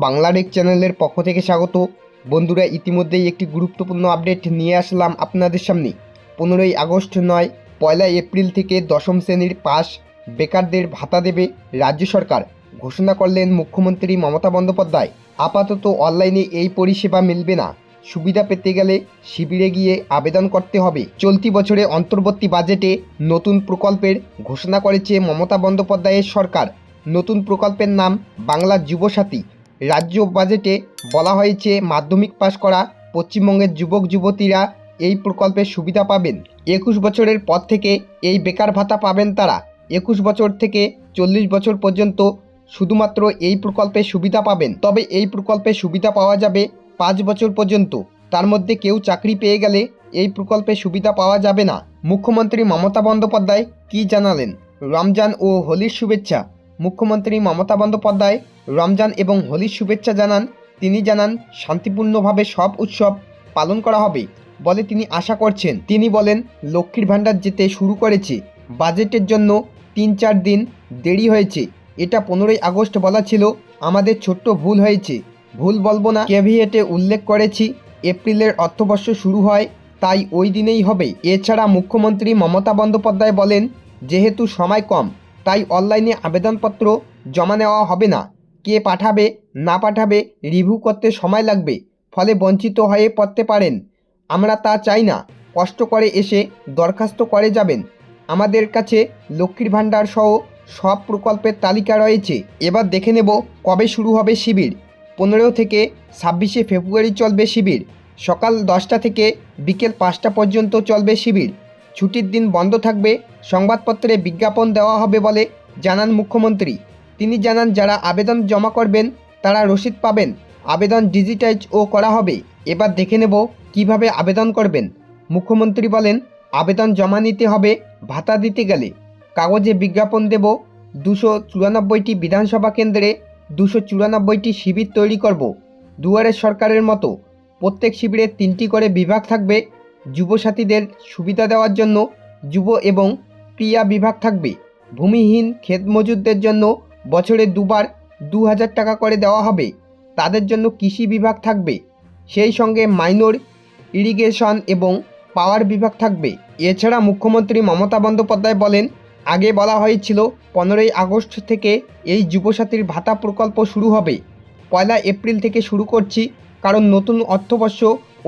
বাংলাদেশ চ্যানেলের পক্ষ থেকে স্বাগত। বন্ধুরা, ইতিমধ্যেই একটি গুরুত্বপূর্ণ আপডেট নিয়ে আসলাম আপনাদের সামনে। 15ই আগস্ট নয়, 1 এপ্রিল থেকে দশম শ্রেণীর পাস বেকারদের ভাতা দেবে রাজ্য সরকার, ঘোষণা করলেন মুখ্যমন্ত্রী মমতা বন্দ্যোপাধ্যায়। আপাতত অনলাইনে এই পরিষেবা মিলবে না, সুবিধা পেতে গেলে শিবিরে গিয়ে আবেদন করতে হবে। চলতি বছরে অন্তর্বর্তী বাজেটে নতুন প্রকল্পের ঘোষণা করেছে মমতা বন্দ্যোপাধ্যায়ের সরকার। নতুন প্রকল্পের নাম বাংলা যুবসাথী। রাজ্য বাজেটে বলা হয়েছে মাধ্যমিক পাশ করা পশ্চিমবঙ্গের যুবক যুবতীরা এই প্রকল্পের সুবিধা পাবেন। 21 বছরের পর থেকে এই বেকার ভাতা পাবেন তারা। 21 বছর থেকে 40 বছর পর্যন্ত শুধুমাত্র এই প্রকল্পের সুবিধা পাবেন। তবে এই প্রকল্পের সুবিধা পাওয়া যাবে 5 বছর পর্যন্ত। তার মধ্যে কেউ চাকরি পেয়ে গেলে এই প্রকল্পের সুবিধা পাওয়া যাবে না। মুখ্যমন্ত্রী মমতা বন্দ্যোপাধ্যায় কী জানালেন? রমজান ও হোলির শুভেচ্ছা। মুখ্যমন্ত্রী মমতা বন্দ্যোপাধ্যায় রমজান এবং হোলির শুভেচ্ছা জানান। তিনি জানান, শান্তিপূর্ণভাবে সব উৎসব পালন করা হবে বলে তিনি আশা করছেন। তিনি বলেন, লক্ষ্মীর ভাণ্ডার যেতে শুরু করেছে, বাজেটের জন্য 3-4 দিন দেরি হয়েছে। এটা 15ই আগস্ট বলা ছিল, আমাদের ছোট্ট ভুল হয়েছে। ভুল বলবো না, ক্যাভিয়েটে উল্লেখ করেছি এপ্রিলের অর্থবর্ষ শুরু হয়, তাই ওই দিনেই হবে। এছাড়া মুখ্যমন্ত্রী মমতা বন্দ্যোপাধ্যায় বলেন, যেহেতু সময় কম, তাই অনলাইনে আবেদনপত্র জমা নেওয়া হবে না। কে পাঠাবে না পাঠাবে রিভিউ করতে সময় লাগবে, ফলে বঞ্চিত হয়ে পড়তে পারেন। আমরা তা চাই না। কষ্ট করে এসে দরখাস্ত করে যাবেন। আমাদের কাছে লক্ষ্মীর ভাণ্ডার সহ সব প্রকল্পের তালিকা রয়েছে। এবার দেখে নেব কবে শুরু হবে শিবির। 15 থেকে 26শে ফেব্রুয়ারি চলবে শিবির। সকাল 10টা থেকে বিকেল 5টা পর্যন্ত চলবে শিবির। ছুটির দিন বন্ধ থাকবে। সংবাদপত্রে বিজ্ঞাপন দেওয়া হবে বলে জানান মুখ্যমন্ত্রী। তিনি জানান, যারা আবেদন জমা করবেন তারা রসিদ পাবেন। আবেদন ডিজিটাইজও করা হবে। এবার দেখে নেব কিভাবে আবেদন করবেন। মুখ্যমন্ত্রী বলেন, আবেদন জমা নিতে হবে ভাতা দিতে গেলে। কাগজে বিজ্ঞাপন দেব। 294টি বিধানসভা কেন্দ্রে 294টি শিবির তৈরি করব। দুয়ারে সরকারের মতো প্রত্যেক শিবিরে 3টি করে বিভাগ থাকবে। যুবসাথীদের সুবিধা দেওয়ার জন্য যুব এবং ক্রিয়া বিভাগ থাকবে। ভূমিহীন ক্ষেত মজুরদের জন্য বছরে 2বার 2000 টাকা করে দেওয়া হবে। তাদের জন্য কৃষি বিভাগ থাকবে। সেই সঙ্গে মাইনর, ইরিগেশন এবং পাওয়ার বিভাগ থাকবে। এছাড়া মুখ্যমন্ত্রী মমতা বন্দ্যোপাধ্যায় বলেন, আগে বলা হয়েছিল 15ই আগস্ট থেকে এই যুবসাথীর ভাতা প্রকল্প শুরু হবে। 1 এপ্রিল থেকে শুরু করছি, কারণ নতুন অর্থবর্ষ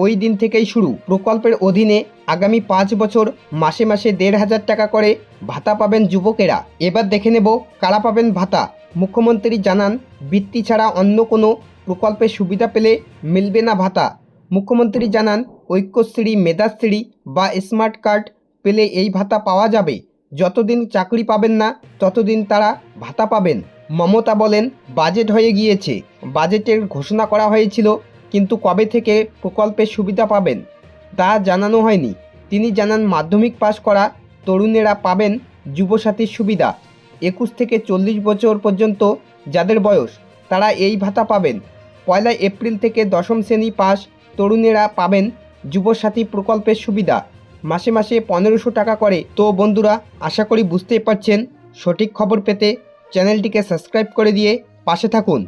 ওই দিন থেকেই শুরু। প্রকল্পের অধীনে আগামী 5 বছর মাসে মাসে 1500 টাকা করে ভাতা পাবেন যুবকেরা। এবার দেখে নেব কারা পাবেন ভাতা। মুখ্যমন্ত্রী জানান, বৃত্তি ছাড়া অন্য কোনো প্রকল্পের সুবিধা পেলে মিলবে না ভাতা। মুখ্যমন্ত্রী জানান, ঐক্যশ্রী, মেধাশ্রী বা স্মার্ট কার্ড পেলে এই ভাতা পাওয়া যাবে। যতদিন চাকরি পাবেন না ততদিন তারা ভাতা পাবেন। মমতা বলেন, বাজেট হয়ে গিয়েছে, বাজেটের ঘোষণা করা হয়েছিল, কিন্তু কবে থেকে প্রকল্পের সুবিধা পাবেন তা জানানো হয়নি। তিনি জানান, মাধ্যমিক পাশ করা তরুণেরা পাবেন যুবসাথীর সুবিধা। 21 থেকে 40 বছর পর্যন্ত যাদের বয়স, তারা এই ভাতা পাবেন। 1 এপ্রিল থেকে দশম শ্রেণী পাস তরুণেরা পাবেন যুবসাথী প্রকল্পের সুবিধা। মাসে মাসে 1500 টাকা করে। তো বন্ধুরা, আশা করি বুঝতেই পারছেন। সঠিক খবর পেতে চ্যানেলটিকে সাবস্ক্রাইব করে দিয়ে পাশে থাকুন।